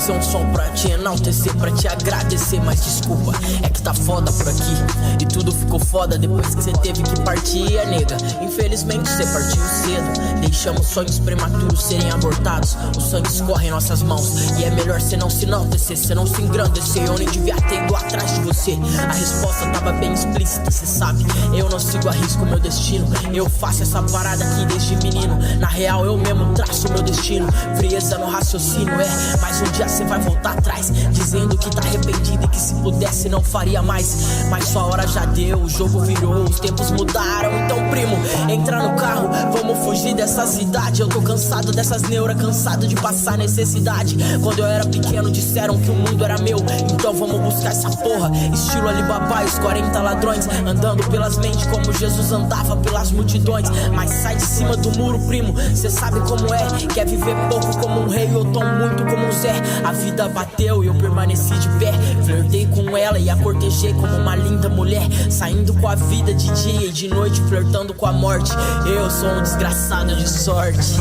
fazer um som pra te enaltecer, pra te agradecer. Mas desculpa, é que tá foda por aqui. E tudo ficou foda depois que cê teve que partir, nega. Infelizmente cê partiu cedo. Deixamos sonhos prematuros serem abortados. Os sangues correm em nossas mãos. E é melhor cê não se enaltecer, cê não se engrandecer. Eu nem devia ter ido atrás de você. A resposta tava bem explícita, cê sabe. Eu não sigo a risco meu destino. Eu faço essa parada aqui desde menino. Na real eu mesmo traço meu destino. Frieza no raciocínio, mas um dia cê vai voltar atrás, dizendo que tá arrependido e que se pudesse não faria mais. Mas sua hora já deu, o jogo virou, os tempos mudaram. Então primo, entra no carro, vamos fugir dessa cidade. Eu tô cansado dessas neuras, cansado de passar necessidade. Quando eu era pequeno disseram que o mundo era meu, então vamos buscar essa porra. Estilo Alibaba e os 40 ladrões, andando pelas mentes como Jesus andava pelas multidões. Mas sai de cima do muro, primo, cê sabe como é. Quer viver pouco como um rei ou tão muito como um Zé. A vida bateu e eu permaneci de pé. Flertei com ela e a cortejei como uma linda mulher, saindo com a vida de dia e de noite, flertando com a morte. Eu sou um desgraçado de sorte.